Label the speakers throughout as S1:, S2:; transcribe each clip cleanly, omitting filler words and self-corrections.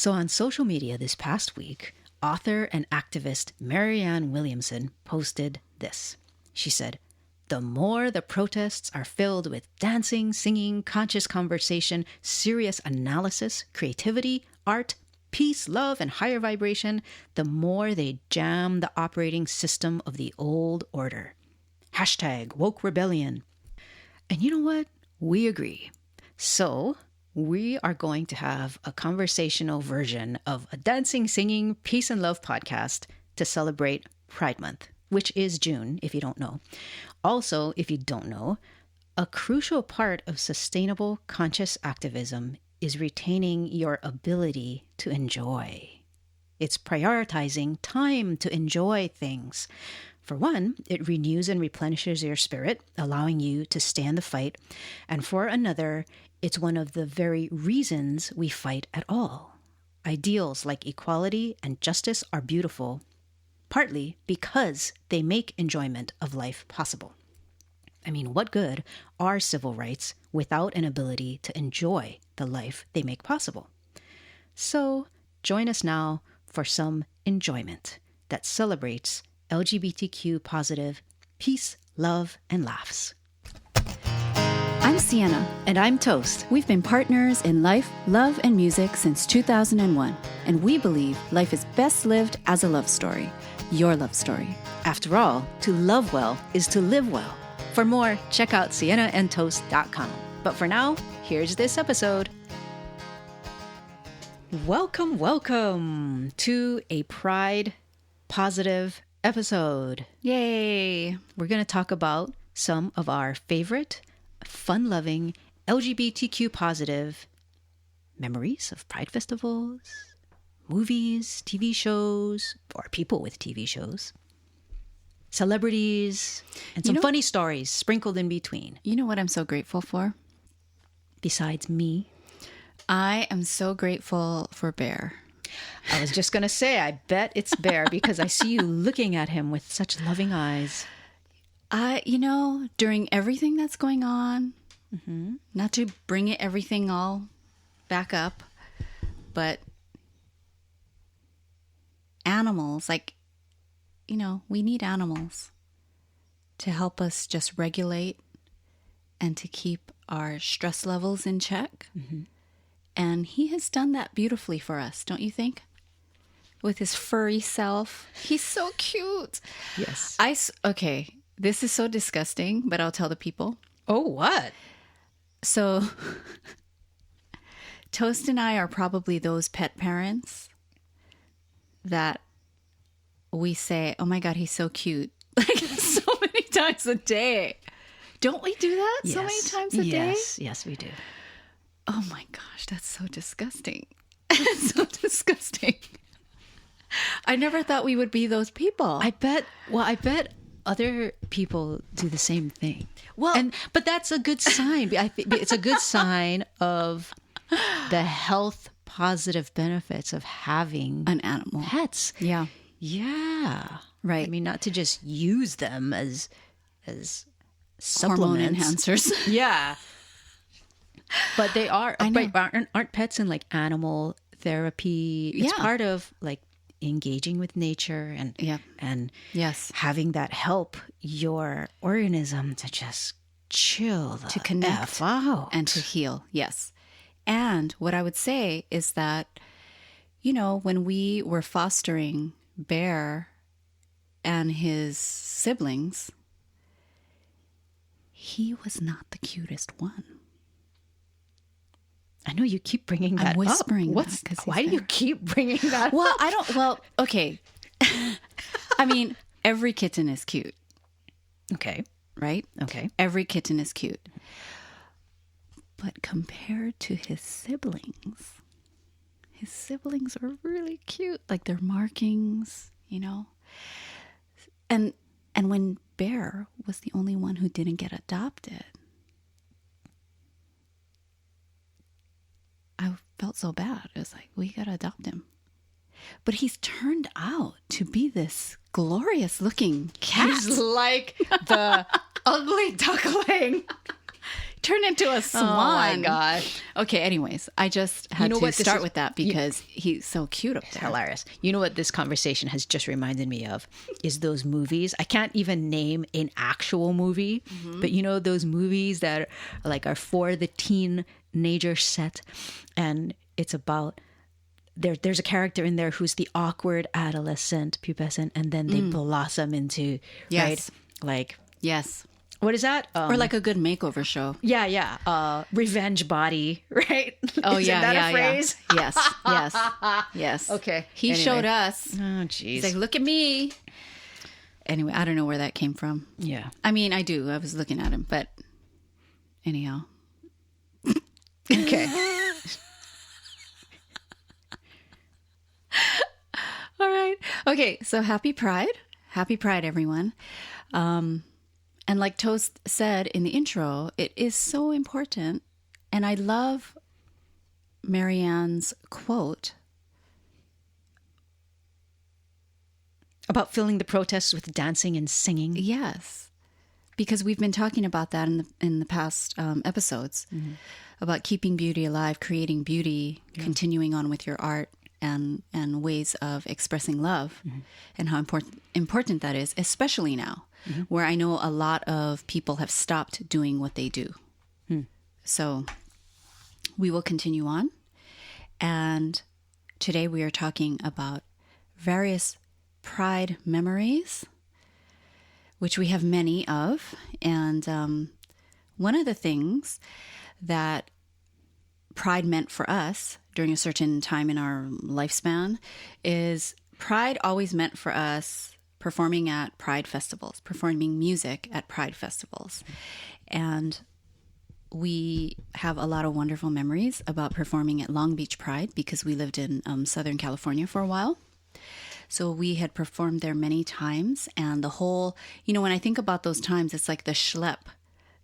S1: So on social media this past week, author and activist Marianne Williamson posted this. She said, "The more the protests are filled with dancing, singing, conscious conversation, serious analysis, creativity, art, peace, love, and higher vibration, the more they jam the operating system of the old order. Hashtag woke rebellion." And you know what? We agree. So we are going to have a conversational version of a dancing, singing, peace and love podcast to celebrate Pride Month, which is June, if you don't know. Also, if you don't know, a crucial part of sustainable conscious activism is retaining your ability to enjoy. It's prioritizing time to enjoy things. For one, it renews and replenishes your spirit, allowing you to stand the fight. And for another, it's one of the very reasons we fight at all. Ideals like equality and justice are beautiful, partly because they make enjoyment of life possible. I mean, what good are civil rights without an ability to enjoy the life they make possible? So join us now for some enjoyment that celebrates LGBTQ-positive peace, love, and laughs.
S2: I'm Sienna.
S1: And I'm Toast.
S2: We've been partners in life, love, and music since 2001, and we believe life is best lived as a love story, your love story.
S1: After all, to love well is to live well. For more, check out siennaandtoast.com. But for now, here's this episode. Welcome to a Pride positive episode.
S2: Yay!
S1: We're going to talk about some of our favorite, fun-loving, LGBTQ positive memories of Pride festivals, movies, TV shows, or people with TV shows, celebrities, and some funny stories sprinkled in between.
S2: You know what I'm so grateful for?
S1: Besides me?
S2: I am so grateful for Bear.
S1: I was just going to say, I bet it's Bear because I see you looking at him with such loving eyes.
S2: During everything that's going on, not to bring everything all back up, but animals, we need animals to help us just regulate and to keep our stress levels in check. Mm-hmm. And he has done that beautifully for us, don't you think? With his furry self. He's so cute.
S1: Yes.
S2: Okay, this is so disgusting, but I'll tell the people.
S1: Oh, what?
S2: So, Toast and I are probably those pet parents that we say, "Oh my God, he's so cute." Like so many times a day. Don't we do that so many times a day?
S1: Yes, we do.
S2: Oh my gosh, that's so disgusting. So disgusting. I never thought we would be those people.
S1: I bet other people do the same thing. But that's a good sign. I think it's a good sign of the health positive benefits of having
S2: an animal.
S1: Pets.
S2: Yeah.
S1: Yeah.
S2: Right.
S1: I mean, not to just use them as
S2: hormone
S1: supplements.
S2: enhancers.
S1: Yeah. But they are, aren't pets in like animal therapy? It's part of like engaging with nature and
S2: yes,
S1: having that help your organism to just chill,
S2: to connect and to heal. Yes. And what I would say is that, when we were fostering Bear and his siblings, he was not the cutest one.
S1: I know you keep bringing that
S2: I'm whispering
S1: up. Why do you keep bringing that up?
S2: Okay. I mean, every kitten is cute.
S1: Okay.
S2: Right?
S1: Okay.
S2: Every kitten is cute. But compared to his siblings are really cute. Like their markings, And when Bear was the only one who didn't get adopted, I felt so bad. It was like, we got to adopt him. But he's turned out to be this glorious looking cat.
S1: He's like the ugly duckling.
S2: turn into a swan.
S1: Oh my gosh.
S2: Okay, anyways, I just had to start with that because he's so cute up
S1: It's
S2: there.
S1: hilarious. You know what this conversation has just reminded me of is those movies. I can't even name an actual movie, but you know those movies that are for the teenager set, and it's about there's a character in there who's the awkward adolescent, pubescent, and then they blossom into
S2: Yes.
S1: right,
S2: Yes.
S1: what is that?
S2: Or like a good makeover show.
S1: Yeah. Revenge body, right?
S2: Oh,
S1: Isn't
S2: yeah,
S1: that
S2: yeah,
S1: a phrase?
S2: yeah. Yes.
S1: Okay.
S2: He
S1: Anyway.
S2: showed us.
S1: Oh,
S2: He's
S1: jeez.
S2: like, look at me. Anyway, I don't know where that came from.
S1: Yeah.
S2: I mean, I do. I was looking at him, but anyhow.
S1: Okay.
S2: All right. Okay. So happy Pride. Happy Pride, everyone. And like Toast said in the intro, it is so important. And I love Marianne's quote.
S1: About filling the protests with dancing and singing.
S2: Yes. Because we've been talking about that in the past episodes about keeping beauty alive, creating beauty, continuing on with your art and ways of expressing love and how important that is, especially now where I know a lot of people have stopped doing what they do. So we will continue on. And today we are talking about various Pride memories, which we have many of. And one of the things that Pride meant for us during a certain time in our lifespan is Pride always meant for us performing at Pride festivals, performing music at Pride festivals. And we have a lot of wonderful memories about performing at Long Beach Pride because we lived in Southern California for a while. So we had performed there many times, and the whole, when I think about those times, it's like the schlep.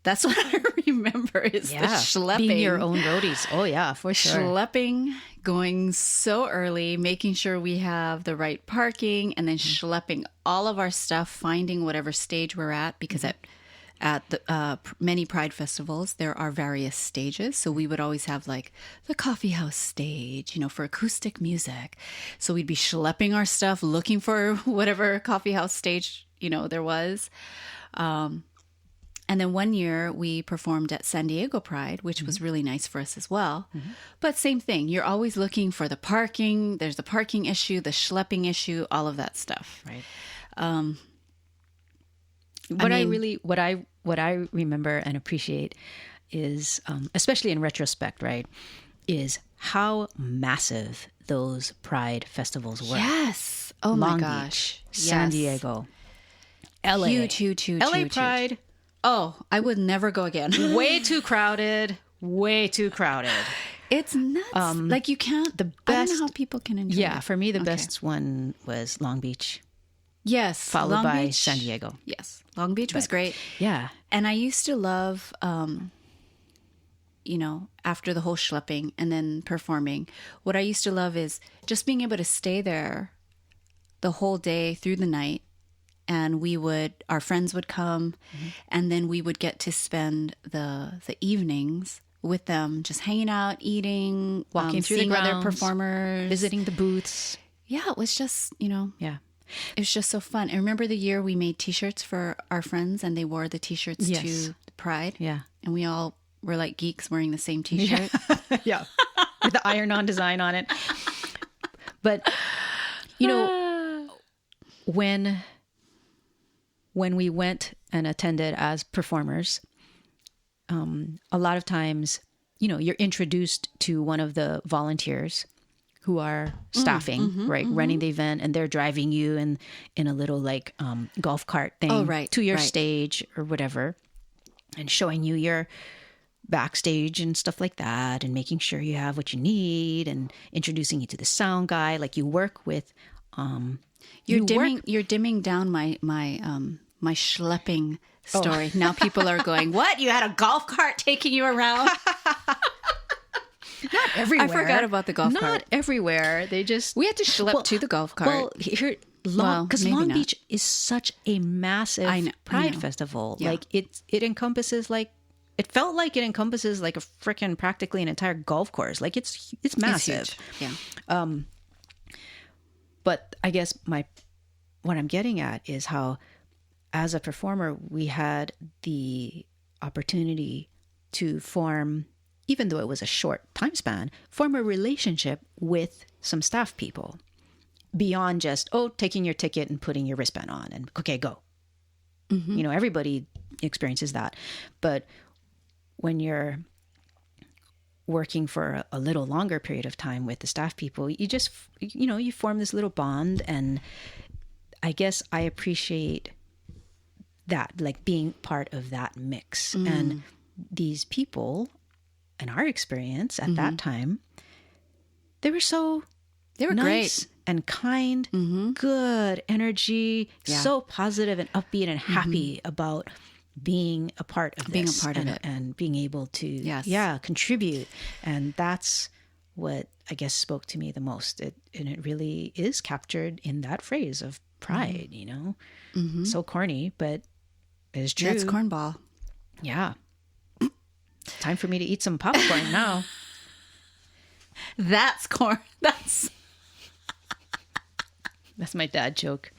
S2: That's what I remember is the schlepping.
S1: Being your own roadies. Oh, yeah, for sure.
S2: Schlepping, going so early, making sure we have the right parking, and then schlepping all of our stuff, finding whatever stage we're at, because at the many Pride festivals, there are various stages. So we would always have like the coffee house stage, for acoustic music. So we'd be schlepping our stuff, looking for whatever coffee house stage, there was. And then one year we performed at San Diego Pride, which was really nice for us as well. But same thing, you're always looking for the parking. There's the parking issue, the schlepping issue, all of that stuff.
S1: Right. What I remember and appreciate is, especially in retrospect, right, is how massive those Pride festivals were.
S2: Yes. Oh
S1: Long
S2: my gosh.
S1: Beach, San Diego, LA.
S2: Huge.
S1: LA Pride.
S2: Oh, I would never go again.
S1: Way too crowded.
S2: It's nuts. Like you can't.
S1: The
S2: I don't
S1: best.
S2: know how people can enjoy.
S1: Yeah,
S2: it.
S1: for me, the best one was Long Beach,
S2: Yes.
S1: followed
S2: Long
S1: by
S2: Beach.
S1: San Diego.
S2: Yes. Long Beach was great.
S1: Yeah.
S2: And I used to love, after the whole schlepping and then performing, what I used to love is just being able to stay there the whole day through the night. And our friends would come, and then we would get to spend the evenings with them, just hanging out, eating,
S1: Walking through the
S2: seeing other
S1: grounds,
S2: performers,
S1: visiting the booths.
S2: Yeah, it was just,
S1: Yeah.
S2: it was just so fun. I remember the year we made T-shirts for our friends, and they wore the T-shirts to Pride.
S1: Yeah.
S2: And we all were like geeks wearing the same T-shirt.
S1: Yeah. With the iron-on design on it. But, when we went and attended as performers, a lot of times, you're introduced to one of the volunteers who are staffing, right, running the event, and they're driving you in a little golf cart thing to your stage or whatever, and showing you your backstage and stuff like that, and making sure you have what you need, and introducing you to the sound guy. Like you work with.
S2: You're dimming down my schlepping story. Now people are going, what? You had a golf cart taking you around?
S1: Not everywhere.
S2: I forgot about the golf cart.
S1: Not everywhere. We had to
S2: Schlep to the golf cart.
S1: Well, because
S2: maybe
S1: Long
S2: not.
S1: Beach is such a massive Pride festival.
S2: Yeah.
S1: Like it encompasses like it felt like it encompasses like a freaking practically an entire golf course. Like it's massive.
S2: It's huge. Yeah.
S1: But I guess what I'm getting at is how, as a performer, we had the opportunity to form, even though it was a short time span, form a relationship with some staff people beyond just, taking your ticket and putting your wristband on and okay, go. You know, everybody experiences that. But when you're working for a little longer period of time with the staff people, you just, you form this little bond. And I guess I appreciate that, like being part of that mix. And these people, in our experience at that time, they were nice
S2: great
S1: and kind, good energy, so positive and upbeat and happy about being a part of this, and being able to contribute. And that's what I guess spoke to me the most. And it really is captured in that phrase of pride, you know. So corny, but it's true.
S2: That's cornball.
S1: Yeah. Time for me to eat some popcorn now.
S2: That's corn.
S1: That's my dad joke.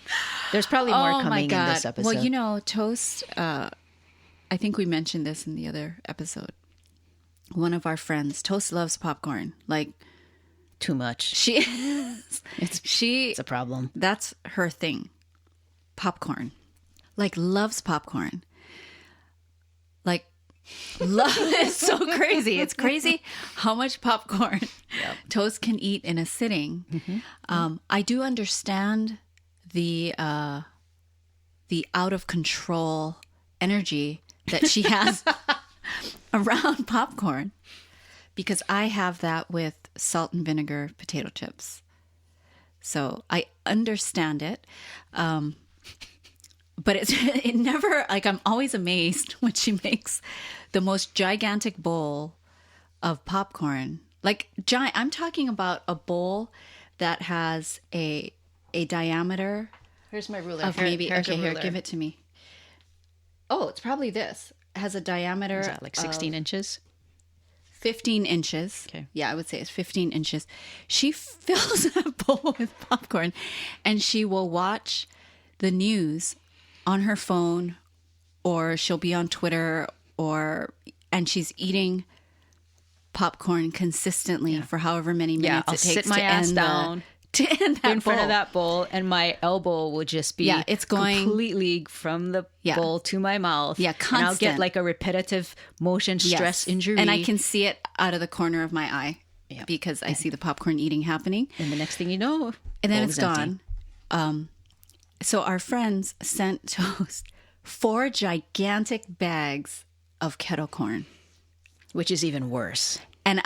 S1: There's probably more coming in this episode.
S2: Well, you know, Toast, I think we mentioned this in the other episode. One of our friends, Toast, loves popcorn. Like,
S1: too much.
S2: She
S1: It's a problem.
S2: That's her thing. Popcorn. Like, loves popcorn. Like, love is so crazy. It's crazy how much popcorn Toast can eat in a sitting. I do understand the out of control energy that she has around popcorn, because I have that with salt and vinegar potato chips. So I understand it. But it never, like, I'm always amazed when she makes the most gigantic bowl of popcorn. Like, giant, I'm talking about a bowl that has a diameter.
S1: Here's my ruler.
S2: Of maybe, here, give it to me. Oh, it's probably this. It has a diameter.
S1: Is that like 16 inches?
S2: 15 inches.
S1: Okay.
S2: Yeah, I would say it's 15 inches. She fills that bowl with popcorn, and she will watch the news on her phone, or she'll be on Twitter, and she's eating popcorn consistently for however many minutes
S1: I'll
S2: it takes
S1: sit my
S2: to
S1: ass
S2: end
S1: down
S2: to end that
S1: in front
S2: bowl.
S1: of that bowl, and my elbow will just be
S2: it's going
S1: completely from the bowl to my mouth.
S2: Yeah, constant.
S1: And I'll get like a repetitive motion stress injury.
S2: And I can see it out of the corner of my eye because I see the popcorn eating happening.
S1: And the next thing you know,
S2: and then
S1: bowl
S2: it's
S1: is empty.
S2: gone. So our friends sent Toast 4 gigantic bags of kettle corn,
S1: which is even worse.
S2: and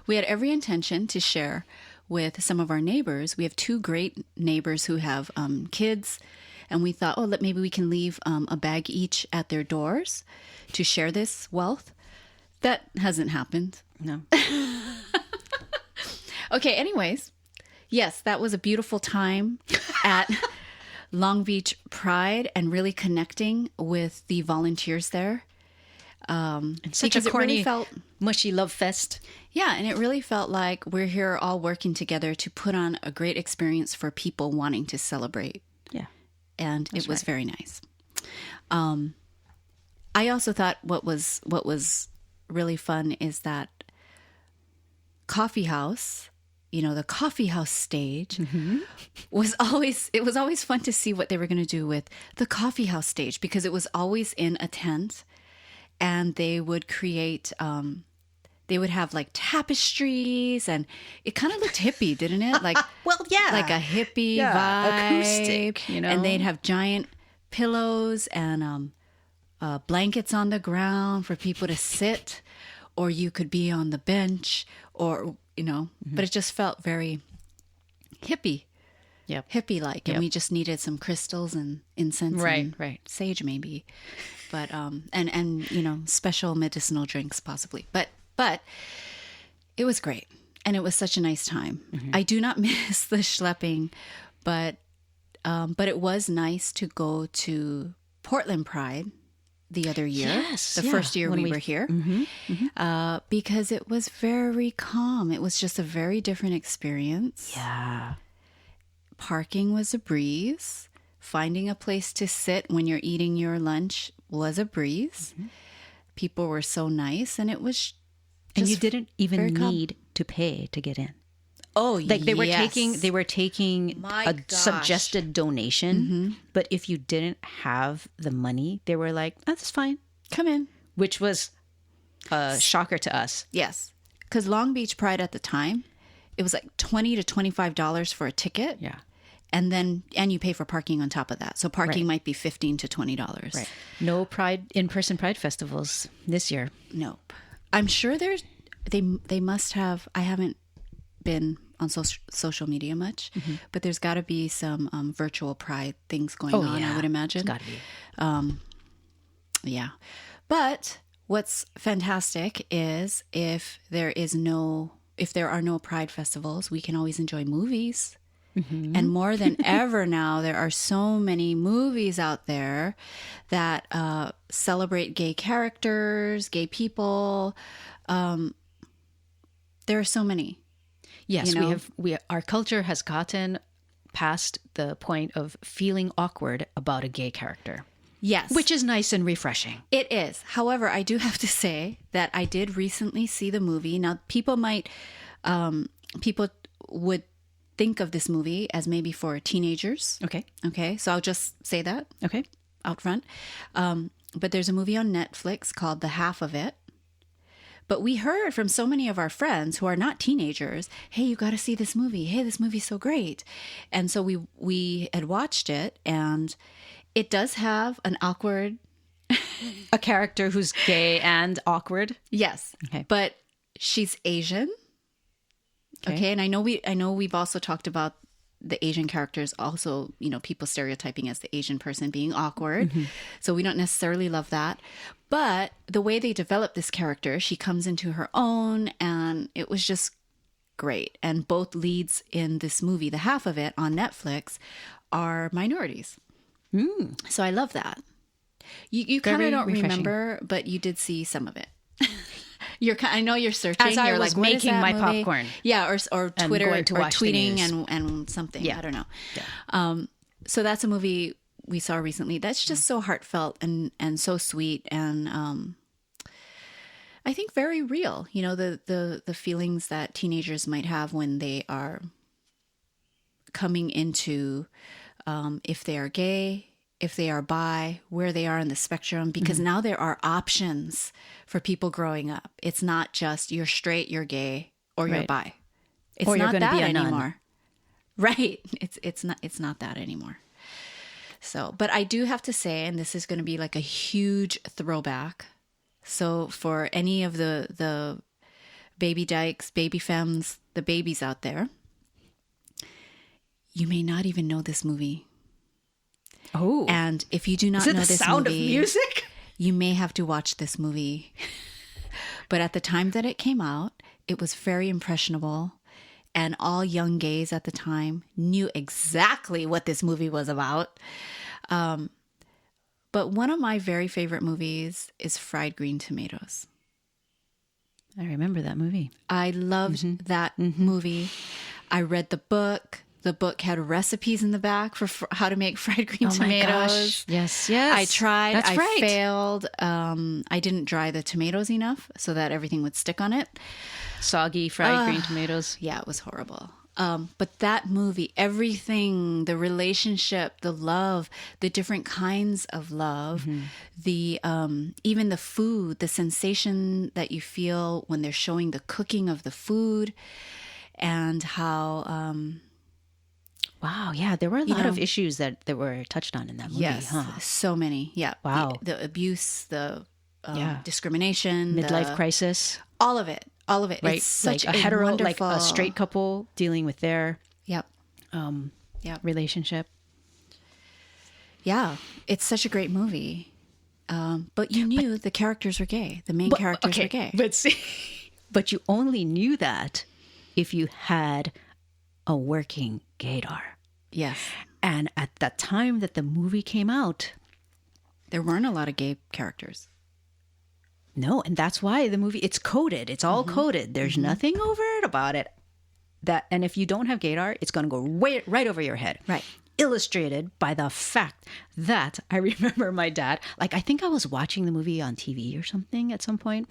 S2: we had every intention to share with some of our neighbors. We have 2 great neighbors who have kids, and we thought, maybe we can leave a bag each at their doors to share this wealth. That hasn't happened.
S1: No.
S2: Okay, anyways, yes, that was a beautiful time at Long Beach Pride, and really connecting with the volunteers there.
S1: And such a corny, mushy love fest.
S2: Yeah, and it really felt like we're here all working together to put on a great experience for people wanting to celebrate.
S1: Yeah.
S2: And it was very nice. I also thought what was really fun is that coffee house, the coffee house stage was always fun to see what they were going to do with the coffee house stage, because it was always in a tent, and they would create, they would have like tapestries, and it kind of looked hippie, didn't it? Like, like a hippie vibe,
S1: acoustic,
S2: and they'd have giant pillows and blankets on the ground for people to sit, or you could be on the bench, or but it just felt very hippie, hippie-like, and we just needed some crystals and incense, and sage maybe, but and special medicinal drinks possibly, but it was great, and it was such a nice time. I do not miss the schlepping, but it was nice to go to Portland Pride the other year.
S1: Yes,
S2: the
S1: yeah,
S2: first year
S1: when
S2: we were here. Because it was very calm. It was just a very different experience.
S1: Yeah.
S2: Parking was a breeze. Finding a place to sit when you're eating your lunch was a breeze. People were so nice, and it was just
S1: And you didn't even
S2: very calm.
S1: need to pay to get in.
S2: Oh,
S1: Like they were
S2: yes.
S1: taking
S2: My
S1: a
S2: gosh.
S1: suggested donation, but if you didn't have the money, they were like, "Oh, that's fine,"
S2: Come in.
S1: which was a shocker to us.
S2: Yes. Because Long Beach Pride at the time, it was like $20 to $25 for a ticket.
S1: Yeah.
S2: And you pay for parking on top of that. So parking
S1: Right.
S2: might be $15 to $20.
S1: Right. No in-person Pride festivals this year.
S2: Nope. I'm sure they must have. I haven't been on social media much, but there's got to be some virtual Pride things going on, I would imagine.
S1: It's got to be.
S2: Yeah. But what's fantastic is if there are no Pride festivals, we can always enjoy movies. And more than ever now, there are so many movies out there that celebrate gay characters, gay people. There are so many.
S1: Yes,
S2: You know?
S1: our culture has gotten past the point of feeling awkward about a gay character,
S2: Yes.
S1: which is nice and refreshing.
S2: It is. However, I do have to say that I did recently see the movie. Now, people would think of this movie as maybe for teenagers.
S1: Okay.
S2: Okay. So I'll just say that
S1: Okay.
S2: out front. But there's a movie on Netflix called The Half of It. But we heard from so many of our friends who are not teenagers, hey, you got to see this movie. Hey, this movie's so great. And so we had watched it, and it does have an awkward.
S1: A character who's gay and awkward.
S2: Yes.
S1: Okay.
S2: But she's Asian. Okay. And I know we've also talked about the Asian characters also, people stereotyping as the Asian person being awkward. So we don't necessarily love that. But the way they develop this character, she comes into her own, and it was just great. And both leads in this movie, the half of it on Netflix, are minorities. So I love that. You kind of
S1: Very
S2: don't
S1: refreshing.
S2: remember, but you did see some of it. I know you're searching.
S1: As I
S2: you're
S1: was
S2: like, what is
S1: making
S2: that
S1: my
S2: movie?
S1: popcorn.
S2: Yeah, or
S1: And
S2: Twitter
S1: going to
S2: or
S1: watch the
S2: tweeting
S1: news.
S2: and something.
S1: Yeah.
S2: I don't know.
S1: Yeah.
S2: So that's a movie we saw recently. That's just so heartfelt and so sweet, and I think very real. The feelings that teenagers might have when they are coming into if they are gay, if they are bi, where they are in the spectrum, because now there are options for people growing up. It's not just you're straight, you're gay, or you're
S1: Right.
S2: bi. It's
S1: Or you're
S2: not
S1: gonna
S2: that
S1: be a nun.
S2: anymore. Right. It's not that anymore. So, but I do have to say, and this is going to be like a huge throwback. So for any of the baby dykes, baby femmes, the babies out there, you may not even know this movie.
S1: Oh.
S2: And if you do not
S1: Is it
S2: know
S1: the
S2: this
S1: Sound
S2: movie,
S1: of Music?
S2: you may have to watch this movie. But at the time that it came out, it was very impressionable. And all young gays at the time knew exactly what this movie was about. But one of my very favorite movies is Fried Green Tomatoes.
S1: I remember that movie.
S2: I loved that movie. I read the book. The book had recipes in the back for how to make fried green tomatoes.
S1: Yes.
S2: I tried.
S1: That's
S2: I
S1: right.
S2: failed. I didn't dry the tomatoes enough so that everything would stick on it.
S1: Soggy fried green tomatoes.
S2: Yeah, it was horrible. But that movie, everything, the relationship, the love, the different kinds of love, the even the food, the sensation that you feel when they're showing the cooking of the food, and how
S1: Wow. Yeah. There were a lot of issues that were touched on in that movie.
S2: yes,
S1: Huh?
S2: so many. Yeah.
S1: Wow.
S2: The abuse, the
S1: Yeah.
S2: discrimination,
S1: Midlife crisis.
S2: all of it. All of it.
S1: Right.
S2: It's such
S1: like a hetero,
S2: wonderful,
S1: like a straight couple dealing with their
S2: Yep. Yep.
S1: relationship.
S2: Yeah, it's such a great movie. But you knew the characters were gay. The main characters were gay.
S1: But see, but you only knew that if you had a working gaydar.
S2: Yes.
S1: And at the time that the movie came out,
S2: There weren't a lot of gay characters.
S1: No, and that's why the movie, it's coded. It's all coded. There's nothing overt about it. And if you don't have gaydar, it's going to go right over your head.
S2: Right.
S1: Illustrated by the fact that I remember my dad, like I think I was watching the movie on TV or something at some point,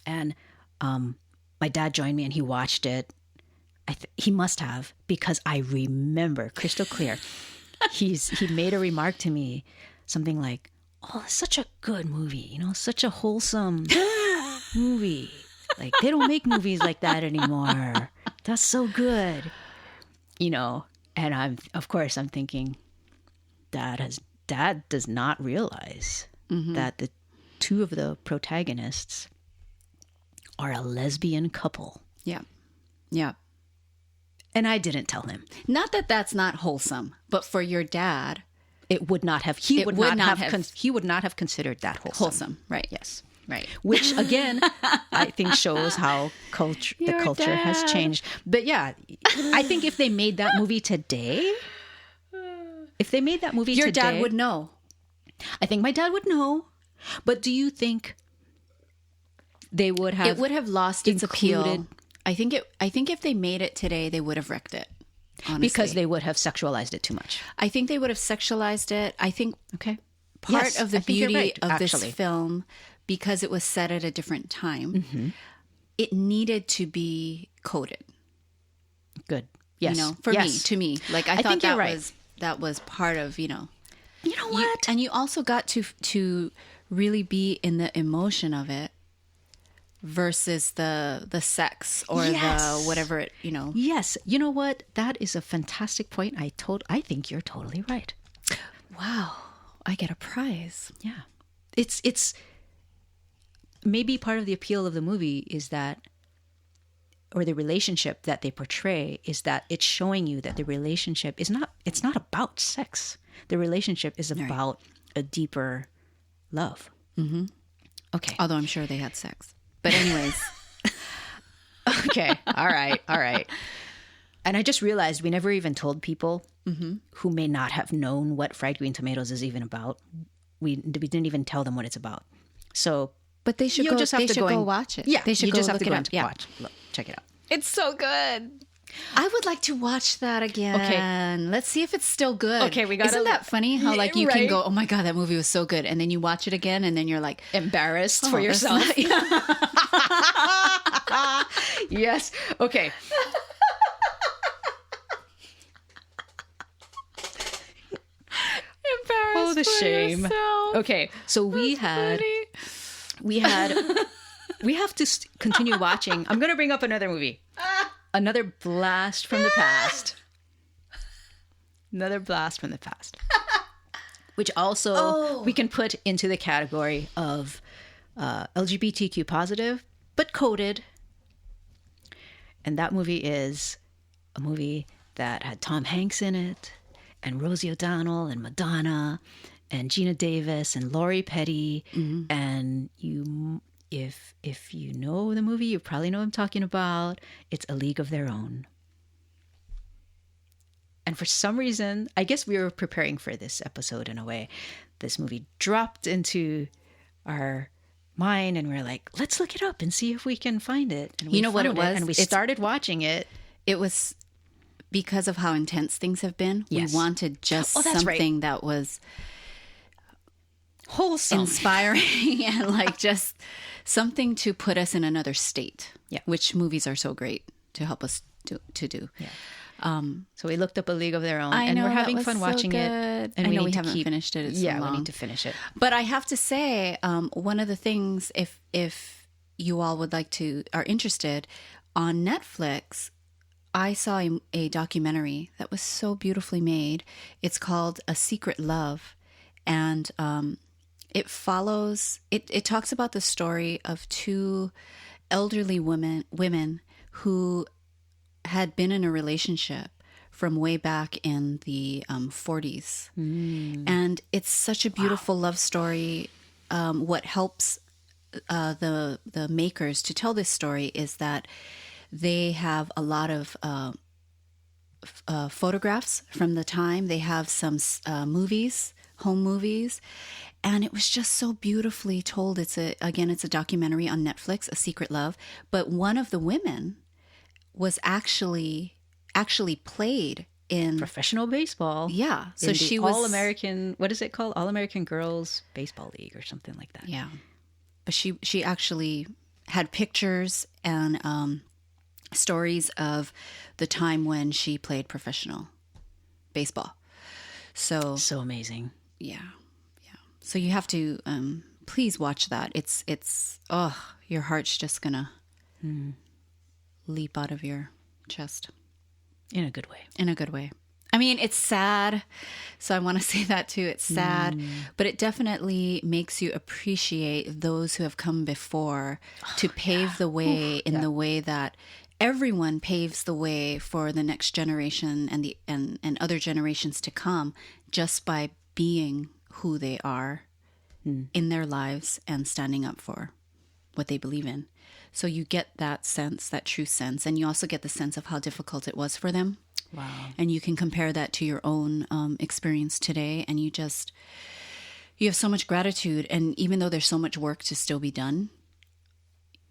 S1: and my dad joined me and he watched it. He must have, because I remember crystal clear. He made a remark to me, something like, "Oh, it's such a good movie, such a wholesome movie. Like they don't make movies like that anymore. That's so good." And I'm thinking, Dad does not realize that the two of the protagonists are a lesbian couple.
S2: Yeah. Yeah.
S1: And I didn't tell him.
S2: Not that that's not wholesome, but for your dad,
S1: it would not have. He would not have considered that wholesome.
S2: Wholesome, right?
S1: Yes.
S2: Right.
S1: Which again, I think shows how the culture has changed. But yeah, I think if they made that movie today,
S2: your dad would know.
S1: I think my dad would know. But do you think they would have?
S2: It would have lost its appeal. I think if they made it today, they would have wrecked it. Honestly.
S1: Because they would have sexualized it too much.
S2: I think they would have sexualized it. I think part of the beauty of this film, because it was set at a different time, it needed to be coded.
S1: Good. Yes.
S2: To me, like I thought that was part of,
S1: You know what?
S2: And you also got to really be in the emotion of it versus the sex or the whatever it,
S1: Yes. You know what? That is a fantastic point. I think you're totally right.
S2: Wow. I get a prize.
S1: Yeah. It's maybe part of the appeal of the movie is that, or the relationship that they portray is that it's showing you that the relationship it's not about sex. The relationship is about a deeper love. Mm-hmm. Okay.
S2: Although I'm sure they had sex. But anyways.
S1: Okay. All right. And I just realized we never even told people who may not have known what Fried Green Tomatoes is even about. We didn't even tell them what it's about. So,
S2: but they should go watch it.
S1: Yeah,
S2: they should go look it up.
S1: Check it out.
S2: It's so good. I would like to watch that again. Okay, let's see if it's still good.
S1: Okay, we got.
S2: Isn't that funny? How like you can go, oh my god, that movie was so good, and then you watch it again, and then you're like
S1: embarrassed for yourself. Yes. Okay.
S2: Embarrassed.
S1: Oh, the shame.
S2: Yourself.
S1: Okay, so we have to continue watching. I'm going to bring up another movie. Another blast from the past. Another blast from the past. Which also we can put into the category of LGBTQ positive, but coded. And that movie is a movie that had Tom Hanks in it, and Rosie O'Donnell, and Madonna, and Gina Davis, and Lori Petty. Mm-hmm. And if you know the movie, you probably know what I'm talking about. It's A League of Their Own. And for some reason, I guess we were preparing for this episode in a way. This movie dropped into our mind and we're like, let's look it up and see if we can find it. And
S2: you know what it was?
S1: And we started watching it.
S2: It was because of how intense things have been. Yes. We wanted just something that was
S1: wholesome,
S2: inspiring, and like just something to put us in another state.
S1: Yeah.
S2: Which movies are so great to help us to do.
S1: Yeah. So we looked up A League of Their Own, and we're having fun watching it.
S2: And we haven't finished it. It's so long.
S1: We need to finish it.
S2: But I have to say, one of the things, if you all are interested, on Netflix, I saw a documentary that was so beautifully made. It's called A Secret Love, and it talks about the story of two elderly women who had been in a relationship from way back in the 40s. And it's such a beautiful love story. What helps the makers to tell this story is that they have a lot of photographs from the time. They have some movies home movies. And it was just so beautifully told. It's a documentary on Netflix, A Secret Love. But one of the women was actually played in
S1: professional baseball.
S2: Yeah.
S1: So she was All-American, what is it called? All-American Girls Baseball League or something like that.
S2: Yeah. But she actually had pictures and stories of the time when she played professional baseball. So
S1: amazing.
S2: Yeah. So you have to please watch that. It's your heart's just gonna leap out of your chest.
S1: In a good way.
S2: In a good way. I mean, it's sad. So I want to say that too. It's sad, but it definitely makes you appreciate those who have come before to pave the way in the way that everyone paves the way for the next generation and other generations to come, just by being who they are in their lives and standing up for what they believe in. So you get that sense, that true sense. And you also get the sense of how difficult it was for them.
S1: Wow.
S2: And you can compare that to your own experience today. And you have so much gratitude. And even though there's so much work to still be done,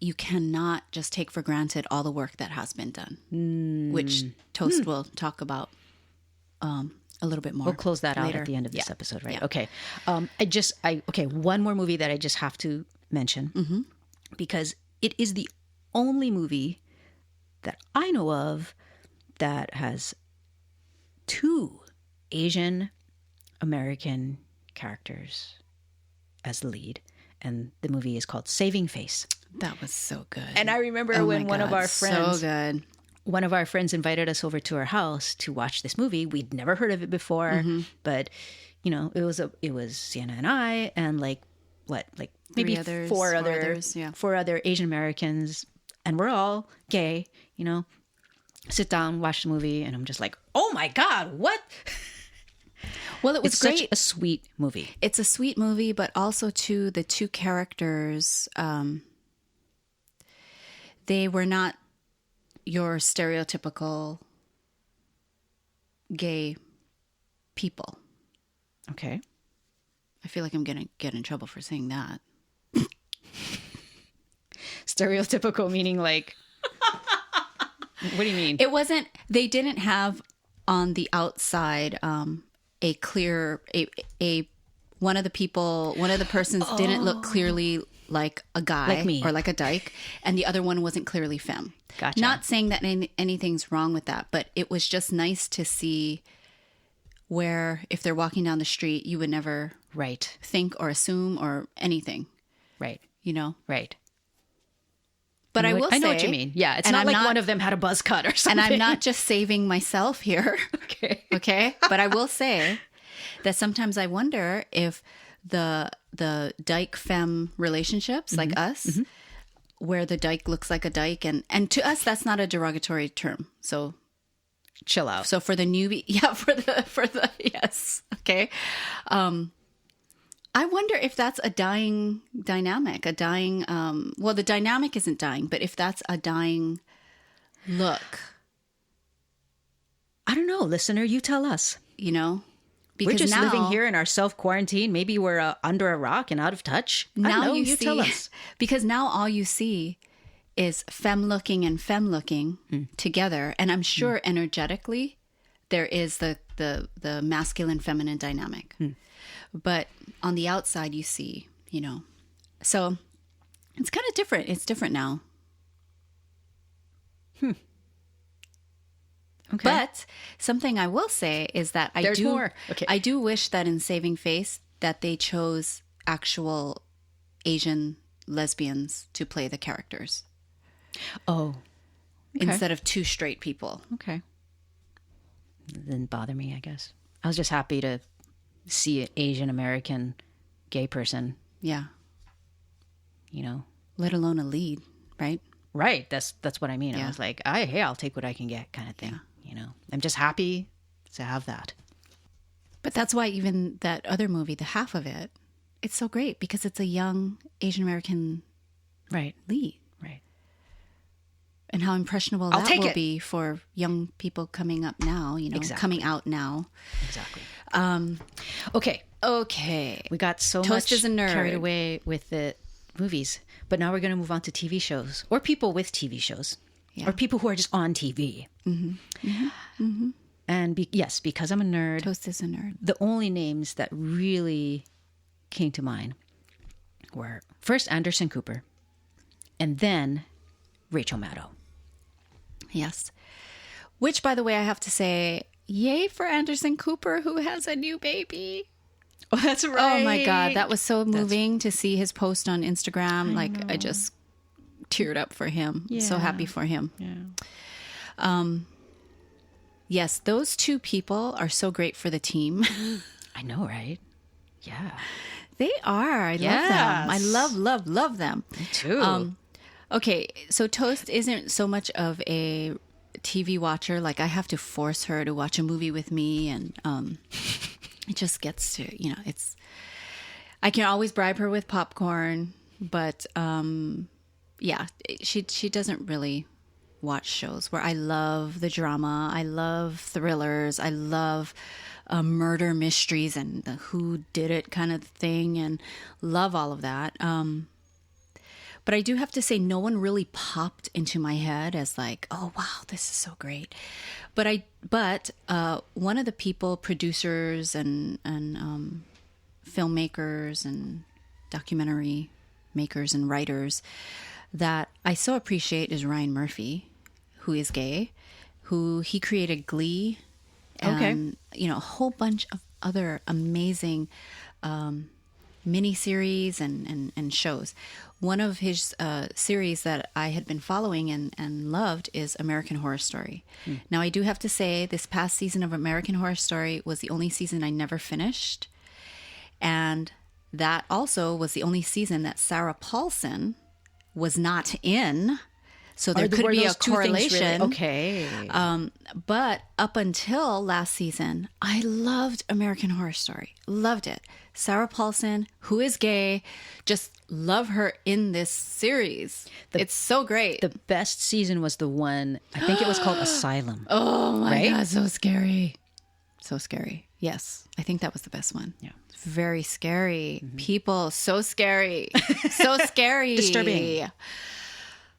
S2: you cannot just take for granted all the work that has been done, which Toast will talk about a little bit more.
S1: We'll close that
S2: later.
S1: out at the end of this episode, right?
S2: Yeah.
S1: Okay. One more movie that I just have to mention because it is the only movie that I know of that has 2 Asian American characters as the lead. And the movie is called Saving Face.
S2: That was so good.
S1: And I remember when one of our friends...
S2: So good.
S1: One of our friends invited us over to her house to watch this movie. We'd never heard of it before, but it was Sienna and I and maybe four other Asian Americans, and we're all gay. Sit down, watch the movie, and I'm just like, oh my god, what?
S2: Well, it was
S1: it's
S2: great.
S1: Such a sweet movie.
S2: It's a sweet movie, but also too the 2 characters. They were not your stereotypical gay people.
S1: Okay.
S2: I feel like I'm going to get in trouble for saying that.
S1: Stereotypical meaning like... What do you mean?
S2: They didn't have on the outside a clear... one of the persons didn't look clearly like a guy
S1: like me.
S2: Or like a dyke, and the other one wasn't clearly femme.
S1: Gotcha.
S2: Not saying that anything's wrong with that, but it was just nice to see where if they're walking down the street, you would never think or assume or anything.
S1: Right.
S2: Right.
S1: But I know what you mean. Yeah, it's not like one of them had a buzz cut or something.
S2: And I'm not just saving myself here. Okay. But I will say that sometimes I wonder if the dyke femme relationships, like us, where the dyke looks like a dyke, and to us that's not a derogatory term. So
S1: chill out.
S2: So for the newbie, for the yes, okay. I wonder if that's a dying dynamic, well, the dynamic isn't dying, but if that's a dying look.
S1: I don't know, listener, you tell us.
S2: Because
S1: we're just
S2: now,
S1: living here in our self-quarantine. Maybe we're under a rock and out of touch.
S2: Now
S1: you tell us.
S2: Because now all you see is femme-looking and femme-looking together. And I'm sure energetically there is the masculine-feminine dynamic. But on the outside you see, So it's kind of different. It's different now. Okay. But something I will say is that I do wish that in Saving Face that they chose actual Asian lesbians to play the characters.
S1: Oh. Okay.
S2: Instead of 2 straight people.
S1: Okay. It didn't bother me, I guess. I was just happy to see an Asian American gay person.
S2: Yeah.
S1: Let
S2: alone a lead, right?
S1: Right. That's what I mean.
S2: Yeah.
S1: I was like, I'll take what I can get kind of thing. Yeah. I'm just happy to have that.
S2: But that's why even that other movie, the half of it, it's so great because it's a young Asian American
S1: lead. Right.
S2: And how impressionable
S1: I'll
S2: that
S1: take
S2: will
S1: it.
S2: be for young people coming up now,
S1: Exactly.
S2: coming out now.
S1: Exactly.
S2: Okay.
S1: We got so
S2: Toast
S1: much
S2: is a nerd.
S1: carried away with the movies, but now we're going to move on to TV shows, or people with TV shows, or people who are just on TV. And because I'm a nerd,
S2: Toast is a nerd.
S1: the only names that really came to mind were first Anderson Cooper, and then Rachel Maddow.
S2: Yes. Which, by the way, I have to say, yay for Anderson Cooper, who has a new baby.
S1: Oh, that's right.
S2: Oh my God. That was so moving to see his post on Instagram. I just teared up for him.
S1: Yeah.
S2: So happy for him.
S1: Yeah.
S2: Yes, those two people are so great for the team.
S1: I know, right? Yeah.
S2: They are. I love them. I love them.
S1: Me too.
S2: Okay, so Toast isn't so much of a TV watcher. Like, I have to force her to watch a movie with me, and it just gets to, it's... I can always bribe her with popcorn, but yeah, she doesn't really watch shows where I love the drama, I love thrillers, I love murder mysteries and the who did it kind of thing, and love all of that. But I do have to say, no one really popped into my head as like, oh wow, this is so great. But one of the people, producers and filmmakers and documentary makers and writers that I so appreciate is Ryan Murphy, who is gay, who he created Glee, and a whole bunch of other amazing miniseries and shows. One of his series that I had been following and loved is American Horror Story. Now, I do have to say, this past season of American Horror Story was the only season I never finished. And that also was the only season that Sarah Paulson was not in. So there could be a correlation.
S1: Really? Okay.
S2: But up until last season, I loved American Horror Story. Loved it. Sarah Paulson, who is gay, just love her in this series. It's so great.
S1: The best season was the one, I think it was called Asylum.
S2: Oh my
S1: right?
S2: God, so scary. So scary. Yes, I think that was the best one.
S1: Yeah.
S2: Very scary. People, so scary. So scary.
S1: Disturbing.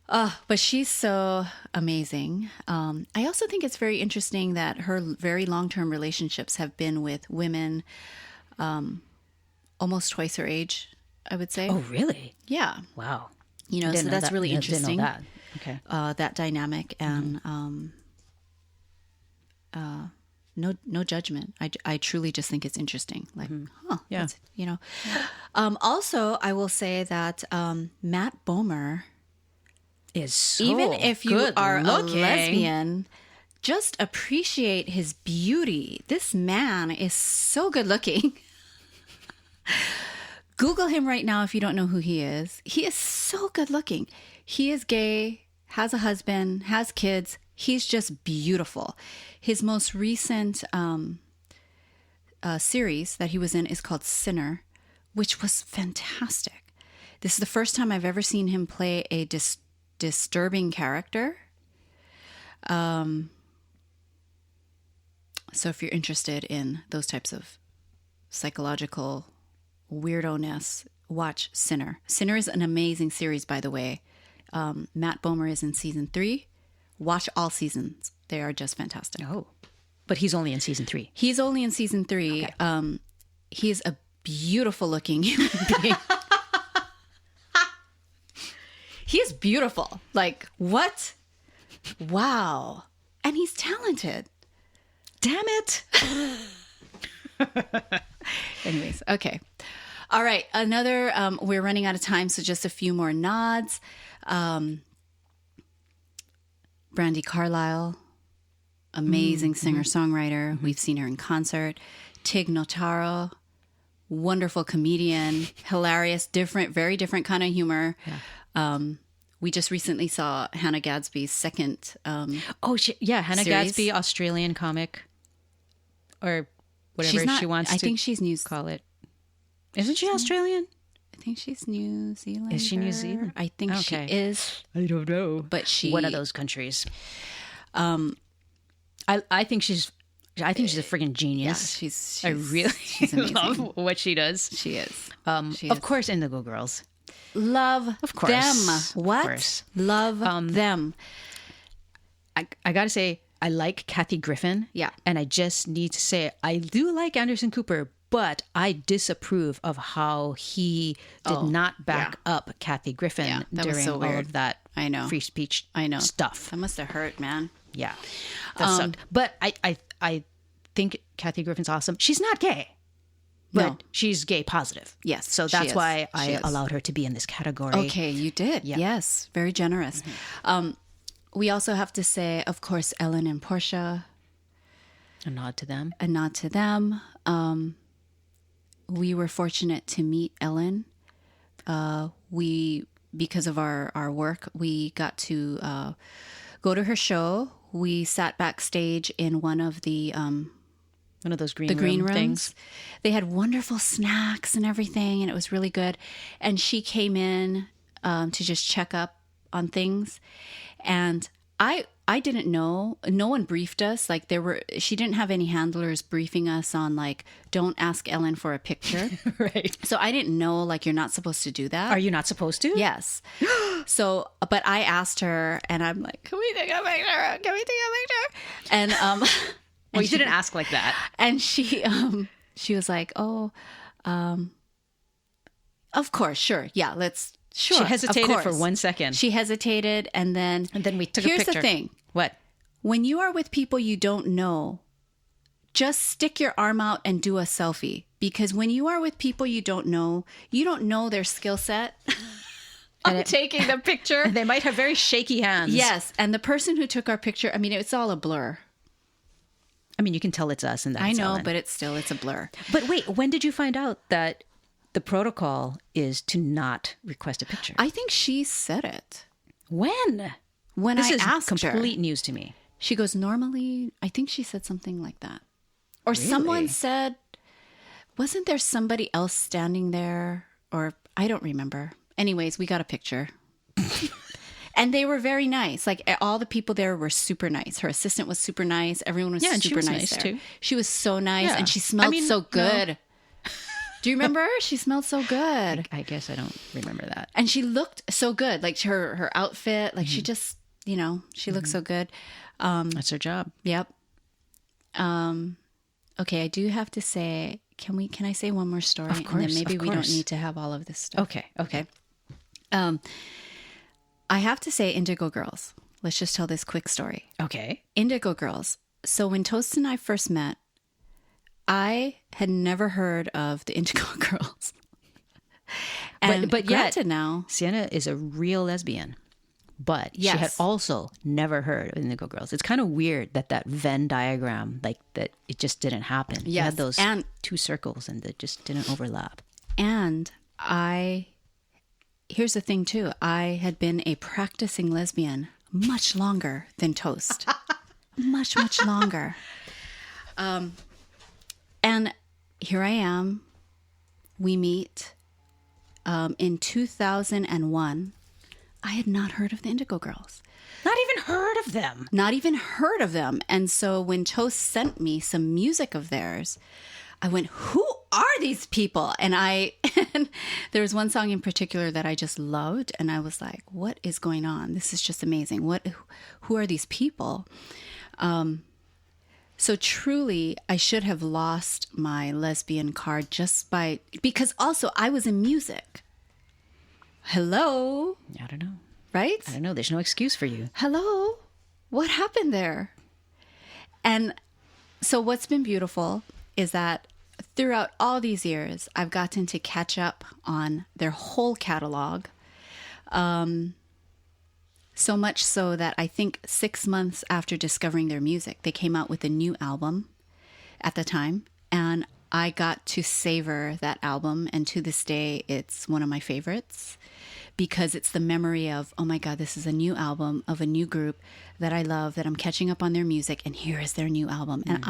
S2: But she's so amazing. I also think it's very interesting that her very long-term relationships have been with women almost twice her age, I would say.
S1: Oh, really?
S2: Yeah.
S1: Wow.
S2: So that's really interesting.
S1: Didn't know that. Okay.
S2: That dynamic, and no judgment. I truly just think it's interesting. Like,
S1: Yeah.
S2: Also, I will say that Matt Bomer,
S1: Is so
S2: even if you
S1: good
S2: are
S1: looking.
S2: a lesbian, just appreciate his beauty. This man is so good looking. Google him right now if you don't know who he is. He is so good looking. He is gay, has a husband, has kids. He's just beautiful. His most recent series that he was in is called Sinner, which was fantastic. This is the first time I've ever seen him play a disturbing character. So if you're interested in those types of psychological weirdo-ness, watch Sinner. Sinner is an amazing series, by the way. Matt Bomer is in season 3. Watch all seasons. They are just fantastic.
S1: Oh, but he's only in season 3.
S2: He's only in season 3. Okay. He is a beautiful looking human being. He is beautiful. Like, what? Wow. And he's talented.
S1: Damn it.
S2: Anyways, okay. All right. Another, we're running out of time, so just a few more nods. Brandi Carlile, amazing singer-songwriter. We've seen her in concert. Tig Notaro, wonderful comedian, hilarious, very different kind of humor. Yeah. We just recently saw Hannah Gadsby's second Hannah
S1: series. Gadsby, Australian comic, or whatever she wants to
S2: I think she's New
S1: call it. Isn't she Australian?
S2: I think she's New Zealand.
S1: Is she New Zealand?
S2: I think she is.
S1: I don't know.
S2: But she...
S1: One of those countries. I think she's a freaking genius.
S2: Yeah, she's
S1: I really
S2: she's amazing.
S1: love what she does.
S2: She is.
S1: Of course, Indigo Girls.
S2: Love
S1: Of course.
S2: them. What?
S1: Of course.
S2: Love them.
S1: I gotta say, I like Kathy Griffin.
S2: Yeah.
S1: And I just need to say, I do like Anderson Cooper, but I disapprove of how he did not back up Kathy Griffin during
S2: so
S1: all
S2: weird.
S1: of that
S2: I know.
S1: free speech stuff.
S2: That must have hurt, man.
S1: Yeah. That sucked. But I think Kathy Griffin's awesome. She's not gay. But she's gay positive.
S2: Yes.
S1: So that's why I allowed her to be in this category.
S2: Okay, you did. Yeah. Yes. Very generous. Mm-hmm. We also have to say, of course, Ellen and Portia.
S1: A nod to them.
S2: A nod to them. We were fortunate to meet Ellen. Because of our work, we got to go to her show. We sat backstage in one of those green rooms.
S1: Things.
S2: They had wonderful snacks and everything, and it was really good. And she came in to just check up on things. And I didn't know. No one briefed us. Like she didn't have any handlers briefing us on like, don't ask Ellen for a picture.
S1: Right.
S2: So I didn't know like you're not supposed to do that.
S1: Are you not supposed to?
S2: Yes. So, but I asked her, and I'm like, can we take a picture? Can we take a picture? And
S1: well, you didn't ask like that.
S2: And she was like, oh, of course, sure, yeah, let's. Sure,
S1: she hesitated for 1 second.
S2: She hesitated, and then
S1: we took a picture.
S2: Here's the thing.
S1: What?
S2: When you are with people you don't know, just stick your arm out and do a selfie. Because when you are with people you don't know their skill set on taking the picture.
S1: They might have very shaky hands.
S2: Yes, and the person who took our picture, I mean, it's all a blur.
S1: I mean, you can tell it's us, and that's
S2: I know,
S1: Ellen.
S2: but it's a blur.
S1: But wait, when did you find out that the protocol is to not request a picture?
S2: I think she said it.
S1: When?
S2: When
S1: this
S2: I
S1: is
S2: asked her.
S1: Complete news to me.
S2: She goes, normally, I think she said something like that. Or someone said, wasn't there somebody else standing there? Or I don't remember. Anyways, we got a picture. And they were very nice. Like all the people there were super nice. Her assistant was super nice. Everyone was super
S1: she was
S2: nice there.
S1: Too.
S2: She was so nice,
S1: Yeah.
S2: and she smelled so good.
S1: No.
S2: Do you remember her? She smelled so good.
S1: I guess I don't remember that.
S2: And she looked so good. Like her outfit, like she just, she looked so good.
S1: That's her job.
S2: Yep. Okay, I do have to say, can I say one more story?
S1: Of course.
S2: And then maybe
S1: of
S2: we don't
S1: course.
S2: need to have all of this stuff.
S1: Okay.
S2: I have to say Indigo Girls. Let's just tell this quick story.
S1: Okay.
S2: Indigo Girls. So when Toast and I first met, I had never heard of the Indigo Girls. And
S1: but yet,
S2: now,
S1: Sienna is a real lesbian. But she had also never heard of Indigo Girls. It's kind of weird that Venn diagram, like that, it just didn't happen. You had those two circles and they just didn't overlap.
S2: And here's the thing too. I had been a practicing lesbian much longer than Toast. much longer. And here I am. We meet in 2001. I had not heard of the Indigo Girls.
S1: Not even heard of them.
S2: Not even heard of them. And so when Toast sent me some music of theirs, I went, who are these people? And there was one song in particular that I just loved. And I was like, what is going on? This is just amazing. Who are these people? So truly, I should have lost my lesbian card because also I was in music. Hello?
S1: I don't know.
S2: Right?
S1: I don't know. There's no excuse for you.
S2: Hello? What happened there? And so what's been beautiful is that throughout all these years, I've gotten to catch up on their whole catalog. So much so that I think 6 months after discovering their music, they came out with a new album at the time. And I got to savor that album. And to this day, it's one of my favorites because it's the memory of, oh my God, this is a new album of a new group that I love, that I'm catching up on their music. And here is their new album. And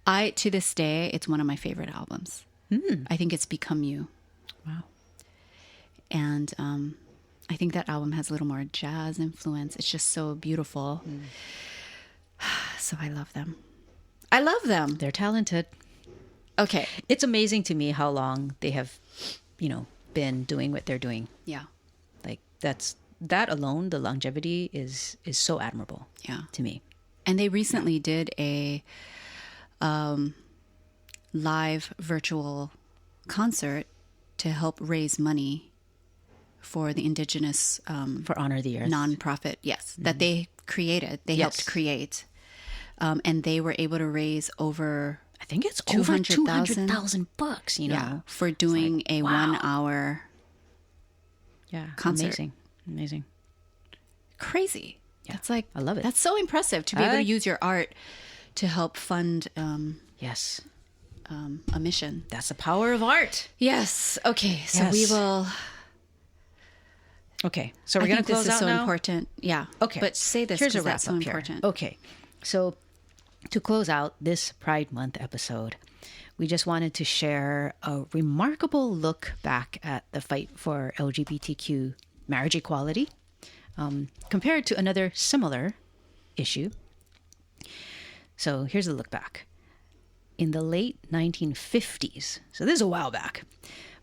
S2: I, to this day, it's one of my favorite albums. I think it's Become You.
S1: Wow.
S2: And I think that album has a little more jazz influence. It's just so beautiful. So I love them. I love them.
S1: They're talented.
S2: Okay.
S1: It's amazing to me how long they have, been doing what they're doing.
S2: Yeah.
S1: Like that alone, the longevity is so admirable.
S2: Yeah.
S1: To me.
S2: And they recently did a live virtual concert to help raise money for the indigenous
S1: For Honor the Earth.
S2: nonprofit. Yes, that they created. They helped create, and they were able to raise over.
S1: I think it's
S2: 200,000
S1: over $200,000,
S2: Yeah, for doing a 1 hour.
S1: Yeah,
S2: concert.
S1: Amazing.
S2: Crazy.
S1: Yeah,
S2: That's like,
S1: I love it.
S2: That's so impressive to be able to use your art to help fund
S1: Yes,
S2: a mission.
S1: that's the power of art.
S2: Yes. Okay. So we
S1: Yes.
S2: will.
S1: Okay, so we're
S2: I
S1: going to
S2: think
S1: close
S2: this is
S1: out
S2: so
S1: now.
S2: important. Yeah.
S1: Okay,
S2: But say this
S1: Here's a
S2: because
S1: wrap
S2: that's so
S1: up here.
S2: important.
S1: Okay, so to close out this Pride Month episode, we just wanted to share a remarkable look back at the fight for LGBTQ marriage equality compared to another similar issue. So here's a look back. In the late 1950s, so this is a while back,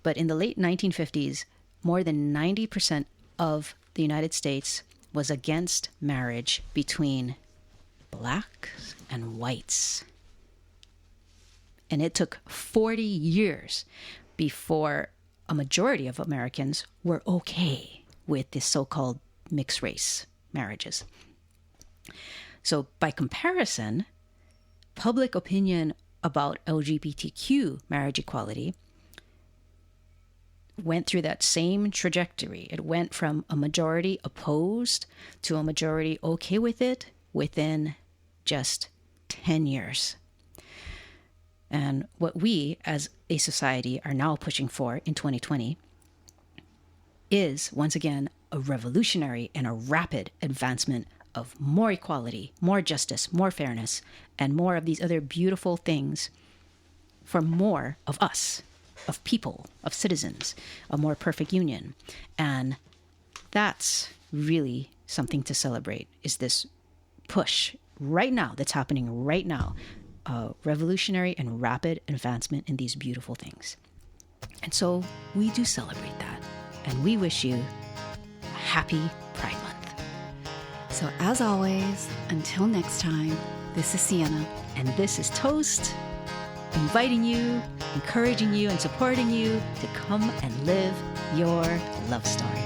S1: but in the late 1950s, more than 90% of the United States was against marriage between blacks and whites. And it took 40 years before a majority of Americans were okay with this so-called mixed race marriages. So by comparison, public opinion about LGBTQ marriage equality went through that same trajectory. It went from a majority opposed to a majority okay with it within just 10 years. And what we as a society are now pushing for in 2020 is, once again, a revolutionary and a rapid advancement of more equality, more justice, more fairness, and more of these other beautiful things for more of us, of people, of citizens, a more perfect union. And that's really something to celebrate, is this push right now that's happening right now, a revolutionary and rapid advancement in these beautiful things. And so we do celebrate that. And we wish you a happy Pride Month.
S2: So as always, until next time, this is Sienna.
S1: And this is Toast, inviting you, encouraging you, and supporting you to come and live your love story.